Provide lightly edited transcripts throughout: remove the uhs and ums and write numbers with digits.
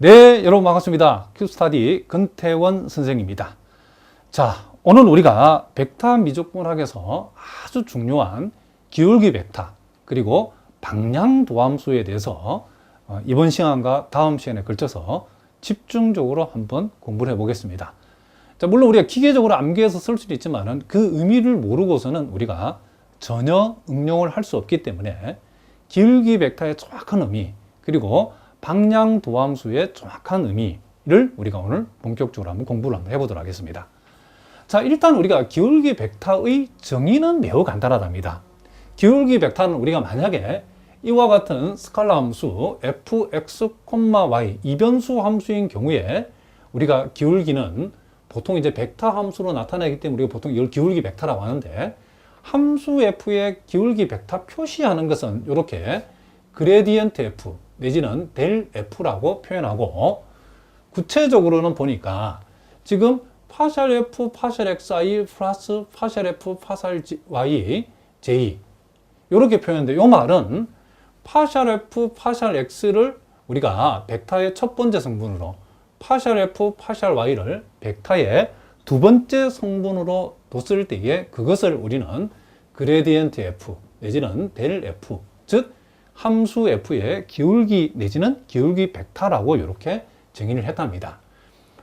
네, 여러분 반갑습니다. 큐스타디 근태원 선생입니다. 자, 오늘 우리가 벡터 미적분학에서 아주 중요한 기울기 벡터 그리고 방향 도함수에 대해서 이번 시간과 다음 시간에 걸쳐서 집중적으로 한번 공부를 해보겠습니다. 자, 물론 우리가 기계적으로 암기해서 쓸 수도 있지만 그 의미를 모르고서는 우리가 전혀 응용을 할 수 없기 때문에 기울기 벡터의 정확한 의미 그리고 방향 도함수의 정확한 의미를 우리가 오늘 본격적으로 한번 공부를 한번 해보도록 하겠습니다. 자, 일단 우리가 기울기 벡터의 정의는 매우 간단하답니다. 기울기 벡터는 우리가 만약에 이와 같은 스칼라 함수 fx, y 이변수 함수인 경우에 우리가 기울기는 보통 이제 벡터 함수로 나타나기 때문에 우리가 보통 이걸 기울기 벡터라고 하는데, 함수 f의 기울기 벡터 표시하는 것은 이렇게 그레디언트 f 내지는 델 f라고 표현하고, 구체적으로는 보니까 지금 파셜 f, 파셜 xi 플러스 파셜 f, 파셜 y, j 이렇게 표현되는데, 이 말은 파셜 f, 파셜 x를 우리가 벡터의 첫 번째 성분으로, 파셜 f, 파셜 y를 벡터의 두 번째 성분으로 뒀을 때에 그것을 우리는 그레디언트 f 내지는 델 f, 즉 함수 f의 기울기 내지는 기울기 벡터라고 이렇게 정의를 했답니다.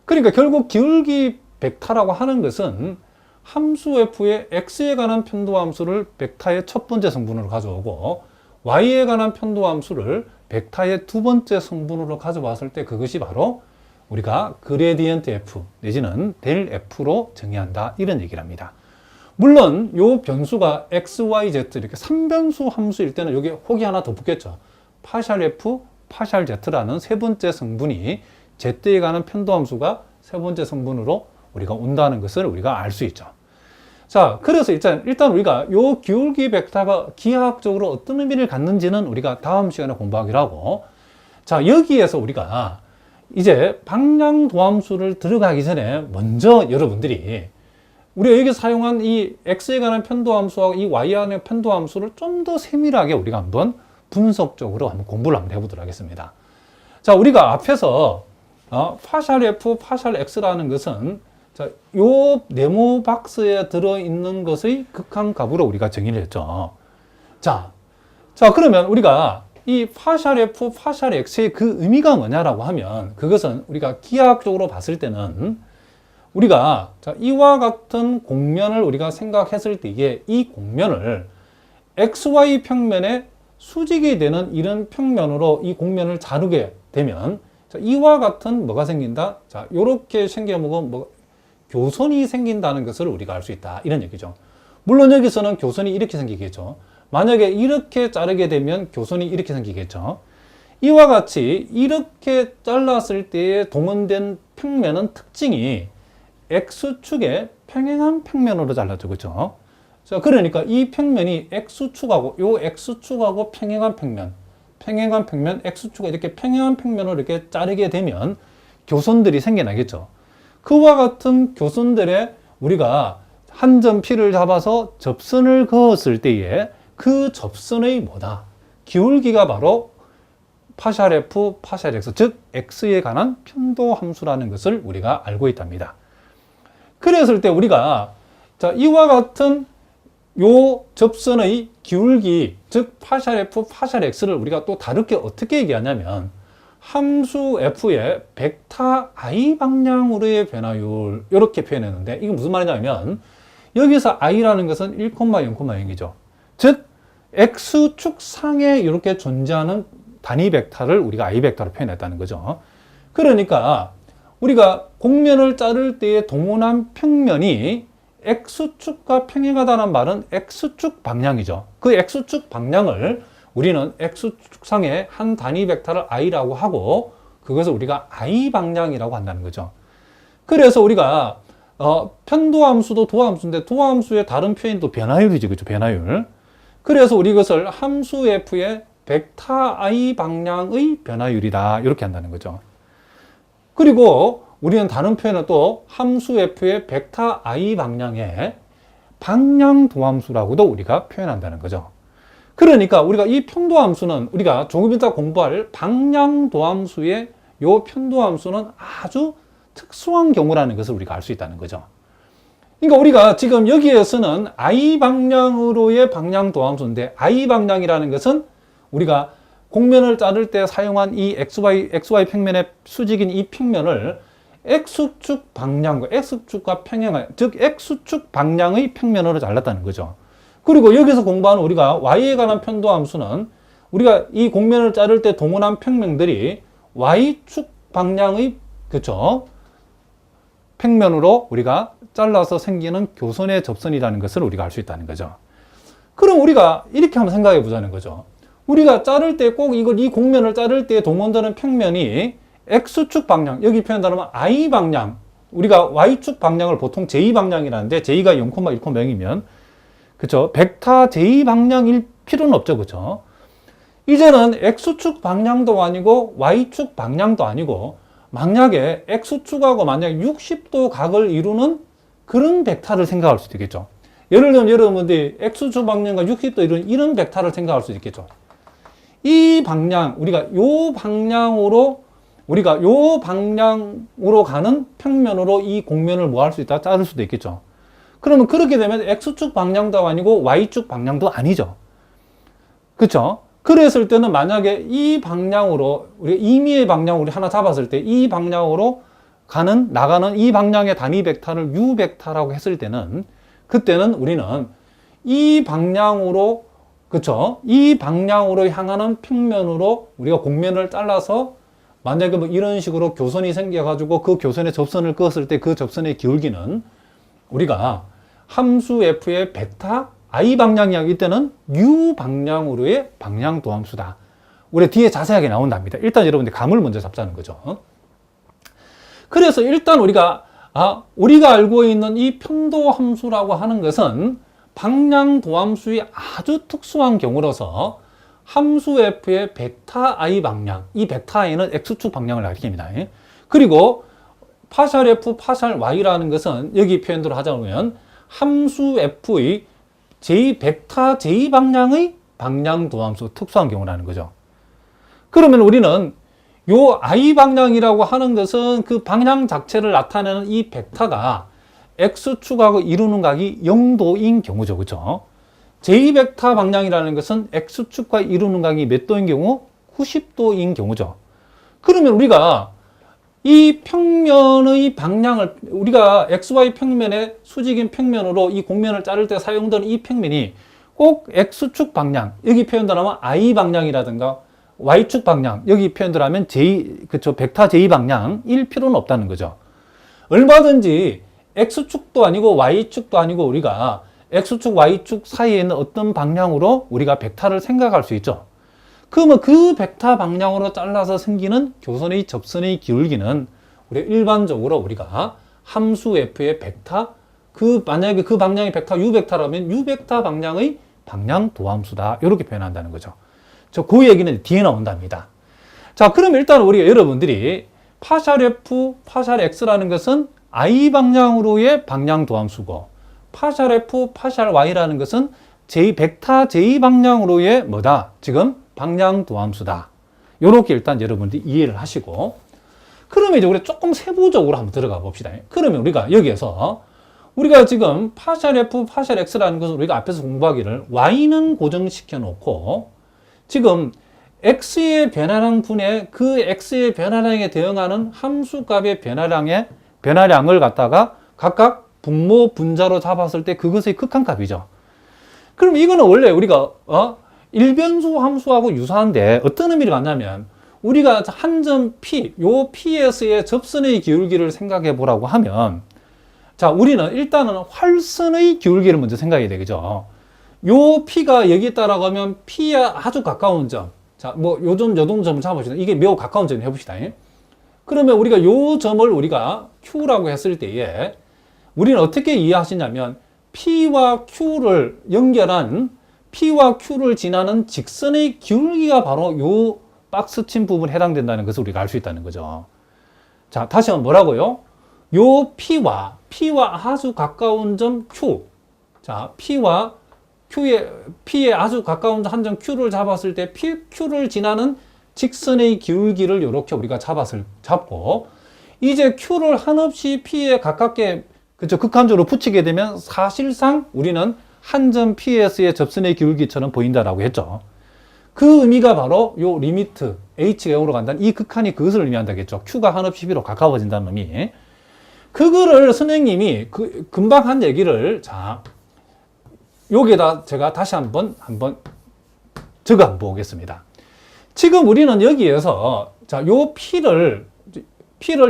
그러니까 결국 기울기 벡터라고 하는 것은 함수 f의 x에 관한 편도함수를 벡터의 첫 번째 성분으로 가져오고 y에 관한 편도함수를 벡터의 두 번째 성분으로 가져왔을 때 그것이 바로 우리가 그레디언트 f 내지는 델 f로 정의한다, 이런 얘기를 합니다. 물론 요 변수가 x, y, z 이렇게 3변수 함수일 때는 여기 혹이 하나 더 붙겠죠. 파셜 f, 파셜 z라는 세 번째 성분이 z에 관한 편도함수가 세 번째 성분으로 우리가 온다는 것을 우리가 알 수 있죠. 자, 그래서 일단 우리가 요 기울기 벡터가 기하학적으로 어떤 의미를 갖는지는 우리가 다음 시간에 공부하기로 하고, 자, 여기에서 우리가 이제 방향 도함수를 들어가기 전에 먼저 여러분들이 우리가 여기 사용한 이 x에 관한 편도함수와 이 y에 관한 편도함수를 좀 더 세밀하게 우리가 한번 분석적으로 한번 공부를 한번 해보도록 하겠습니다. 자, 우리가 앞에서 파셜 f, 파셜 x라는 것은 자, 요 네모 박스에 들어있는 것의 극한값으로 우리가 정의를 했죠. 자, 그러면 우리가 이 파셜 f, 파셜 x의 그 의미가 뭐냐라고 하면, 그것은 우리가 기하학적으로 봤을 때는 우리가 이와 같은 곡면을 우리가 생각했을 때에 이 곡면을 xy 평면에 수직이 되는 이런 평면으로 이 곡면을 자르게 되면 이와 같은 뭐가 생긴다? 자, 요렇게 생겨먹은 교선이 생긴다는 것을 우리가 알 수 있다, 이런 얘기죠. 물론 여기서는 교선이 이렇게 생기겠죠. 만약에 이렇게 자르게 되면 교선이 이렇게 생기겠죠. 이와 같이 이렇게 잘랐을 때에 동원된 평면은 특징이 X축의 평행한 평면으로 잘라져, 그죠? 자, 그러니까 이 평면이 X축하고 요 X축하고 평행한 평면 X축과 이렇게 평행한 평면으로 이렇게 자르게 되면 교선들이 생겨나겠죠. 그와 같은 교선들에 우리가 한 점 P를 잡아서 접선을 그었을 때에 그 접선의 뭐다? 기울기가 바로 파셜 f, 파셜 x, 즉 x에 관한 편도 함수라는 것을 우리가 알고 있답니다. 그랬을 때 우리가 이와 같은 요 접선의 기울기, 즉 파셜 f, 파셜 x를 우리가 또 다르게 어떻게 얘기하냐면 함수 f의 벡터 i 방향으로의 변화율, 이렇게 표현했는데, 이게 무슨 말이냐면 여기서 i라는 것은 1, 0,0이죠. 즉 x축 상에 이렇게 존재하는 단위 벡터를 우리가 i 벡터로 표현했다는 거죠. 그러니까 우리가 곡면을 자를 때의 동원한 평면이 x축과 평행하다는 말은 x축 방향이죠. 그 x축 방향을 우리는 x축 상의 한 단위 벡터를 i라고 하고, 그것을 우리가 i 방향이라고 한다는 거죠. 그래서 우리가 편도함수도 도함수인데 도함수의 다른 표현도 변화율이죠, 그죠? 변화율. 그래서 우리 이것을 함수 f의 벡터 i 방향의 변화율이다, 이렇게 한다는 거죠. 그리고 우리는 다른 표현은 또 함수 f의 벡터 i 방향의 방향 도함수라고도 우리가 표현한다는 거죠. 그러니까 우리가 이 편도함수는 우리가 조금 이따 공부할 방향 도함수의 요 편도함수는 아주 특수한 경우라는 것을 우리가 알 수 있다는 거죠. 그러니까 우리가 지금 여기에서는 I 방향으로의 방향 도함수인데, I 방향이라는 것은 우리가 곡면을 자를 때 사용한 이 XY 평면의 수직인 이 평면을 X축 방향과 X축과 평행, 즉 X축 방향의 평면으로 잘랐다는 거죠. 그리고 여기서 공부하는 우리가 Y에 관한 편도함수는 우리가 이 곡면을 자를 때 동원한 평면들이 Y축 방향의, 그쵸, 평면으로 우리가 잘라서 생기는 교선의 접선이라는 것을 우리가 알 수 있다는 거죠. 그럼 우리가 이렇게 한번 생각해 보자는 거죠. 우리가 자를 때 꼭 이 곡면을 자를 때 동원되는 평면이 X축 방향, 여기 표현하면 I 방향, 우리가 Y축 방향을 보통 J 방향이라는데, J가 0,1,0이면, 그쵸, 벡터 J 방향일 필요는 없죠, 그쵸. 이제는 X축 방향도 아니고 Y축 방향도 아니고, 만약에 X축하고 만약에 60도 각을 이루는 그런 벡터를 생각할 수도 있겠죠. 예를 들면 여러분들이 X축 방향과 60도 이루는 이런 벡터를 생각할 수도 있겠죠. 이 방향, 우리가 요 방향으로 가는 평면으로 이 곡면을 뭐 할 수 있다? 자를 수도 있겠죠. 그러면 그렇게 되면 X축 방향도 아니고 Y축 방향도 아니죠. 그쵸? 그랬을 때는 만약에 이 방향으로, 우리가 임의의 방향 우리 하나 잡았을 때 이 방향으로 나가는 이 방향의 단위 벡터를 U 벡터라고 했을 때는, 그때는 우리는 이 방향으로, 그쵸, 이 방향으로 향하는 평면으로 우리가 곡면을 잘라서 만약에 뭐 이런 식으로 교선이 생겨가지고 그 교선에 접선을 그었을 때 그 접선의 기울기는 우리가 함수 f의 벡터 I 방향이야. 이때는 U 방향으로의 방향 도함수다. 우리 뒤에 자세하게 나온답니다. 일단 여러분들 감을 먼저 잡자는 거죠. 그래서 일단 우리가 알고 있는 이 편도 함수라고 하는 것은 방향 도함수의 아주 특수한 경우로서 함수 f의 벡터 I 방향, 이 벡터 I는 X축 방향을 가리킵니다. 그리고 파샬 f, 파샬 y라는 것은 여기 표현대로 하자면 함수 f의 벡터 J 방향의 방향 도함수, 특수한 경우라는 거죠. 그러면 우리는 요 I 방향이라고 하는 것은 그 방향 자체를 나타내는 이 벡터가 X축하고 이루는 각이 0도인 경우죠. 그죠? J 벡터 방향이라는 것은 X축과 이루는 각이 몇 도인 경우? 90도인 경우죠. 그러면 우리가 이 평면의 방향을, 우리가 XY 평면의 수직인 평면으로 이 곡면을 자를 때 사용되는 이 평면이 꼭 X축 방향, 여기 표현대로하면 I 방향이라든가 Y축 방향, 여기 표현대로하면 그쵸, 벡터 J 방향일 필요는 없다는 거죠. 얼마든지 X축도 아니고 Y축도 아니고 우리가 X축, Y축 사이에 있는 어떤 방향으로 우리가 벡터를 생각할 수 있죠. 그러면 그 벡터 방향으로 잘라서 생기는 교선의 접선의 기울기는 일반적으로 우리가 함수 f의 벡터, 만약에 그 방향의 벡터 U 벡터라면 U 벡터 방향의 방향 도함수다. 이렇게 표현한다는 거죠. 그 얘기는 뒤에 나온답니다. 자, 그럼 일단 우리가 여러분들이 파샬 f, 파샬 x라는 것은 I 방향으로의 방향 도함수고, 파샬 f, 파샬 y라는 것은 벡터 J 방향으로의 뭐다? 지금 방향 도함수다. 요렇게 일단 여러분들이 이해를 하시고, 그러면 이제 우리 조금 세부적으로 한번 들어가 봅시다. 그러면 우리가 여기에서 우리가 지금 파샬 f, 파샬 x라는 것을 우리가 앞에서 공부하기를 y는 고정시켜 놓고 지금 x의 변화량 분의 그 x의 변화량에 대응하는 함수값의 변화량을 갖다가 각각 분모 분자로 잡았을 때 그것의 극한값이죠. 그럼 이거는 원래 우리가 일변수 함수하고 유사한데 어떤 의미를 갖냐면, 우리가 한 점 P, 요 P에서의 접선의 기울기를 생각해 보라고 하면, 자, 우리는 일단은 활선의 기울기를 먼저 생각해야 되겠죠. 요 P가 여기 있다라고 하면 P에 아주 가까운 점. 자, 뭐 요 점을 잡아봅시다. 이게 매우 가까운 점 해봅시다. 그러면 우리가 요 점을 우리가 Q라고 했을 때에 우리는 어떻게 이해하시냐면, P와 Q를 연결한 P와 Q를 지나는 직선의 기울기가 바로 요 박스 친 부분에 해당된다는 것을 우리가 알 수 있다는 거죠. 자, 다시 한번 뭐라고요? 요 P와 아주 가까운 점 Q. 자, P에 아주 가까운 한 점 Q를 잡았을 때 Q를 지나는 직선의 기울기를 이렇게 우리가 잡고, 이제 Q를 한없이 P에 가깝게, 그쵸, 극한적으로 붙이게 되면 사실상 우리는 한 점 Ps의 접선의 기울기처럼 보인다라고 했죠. 그 의미가 바로 요 리미트 H가 0으로 간다는 이 극한이 그것을 의미한다겠죠. Q가 한없이 P로 가까워진다는 의미. 그거를 선생님이 금방 한 얘기를, 자, 여기에다 제가 다시 한번 적어 보겠습니다. 지금 우리는 여기에서, 자, 요 P를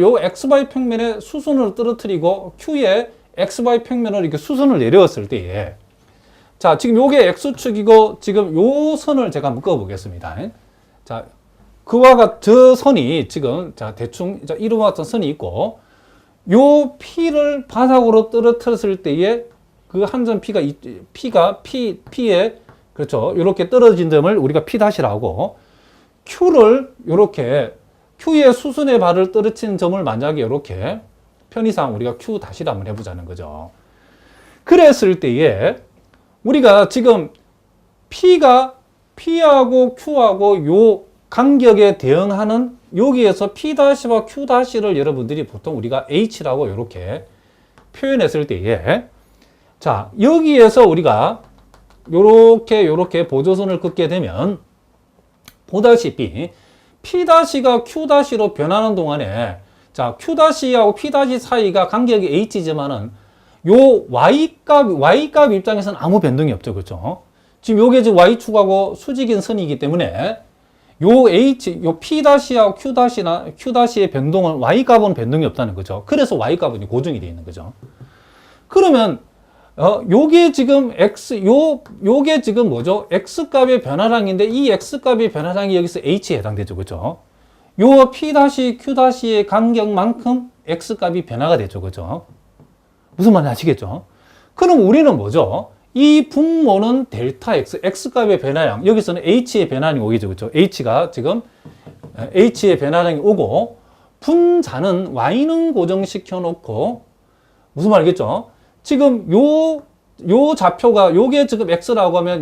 요 XY 평면의 수선을 떨어뜨리고 Q의 XY 평면을 이렇게 수선을 내려왔을 때에, 자, 지금 요게 X축이고, 지금 요 선을 제가 묶어 보겠습니다. 자, 저 선이 지금, 자, 대충, 자, 이와 같은 선이 있고, 요 P를 바닥으로 떨어뜨렸을 때에 그 한 점 P에, 그렇죠. 이렇게 떨어진 점을 우리가 P-라고, Q를 이렇게, Q의 수순의 발을 떨어뜨린 점을 만약에 이렇게 편의상 우리가 Q-를 한번 해보자는 거죠. 그랬을 때에 우리가 지금 P하고 Q하고 요 간격에 대응하는 여기에서 P-와 Q-를 여러분들이 보통 우리가 H라고 이렇게 표현했을 때에, 자, 여기에서 우리가 요렇게 보조선을 긋게 되면 보다시피 P-가 Q-로 변하는 동안에, 자, Q-하고 P- 사이가 간격이 H지만은 요 Y값 입장에서는 아무 변동이 없죠. 그렇죠? 지금 요게 지금 Y축하고 수직인 선이기 때문에 요 P-하고 Q-의 변동은 Y값은 변동이 없다는 거죠. 그래서 Y값은 고정이 되어 있는 거죠. 그러면 요게 지금 요게 지금 뭐죠? X값의 변화량인데 이 X값의 변화량이 여기서 H에 해당되죠. 그죠? 요 P-Q-의 간격만큼 X값이 변화가 되죠. 그죠? 무슨 말인지 아시겠죠? 그럼 우리는 뭐죠? 이 분모는 델타 X, X값의 변화량, 여기서는 H의 변화량이 오겠죠. 그죠? H가 지금 H의 변화량이 오고, 분자는 Y는 고정시켜 놓고, 무슨 말이겠죠? 지금 요 좌표가, 요게 지금 X라고 하면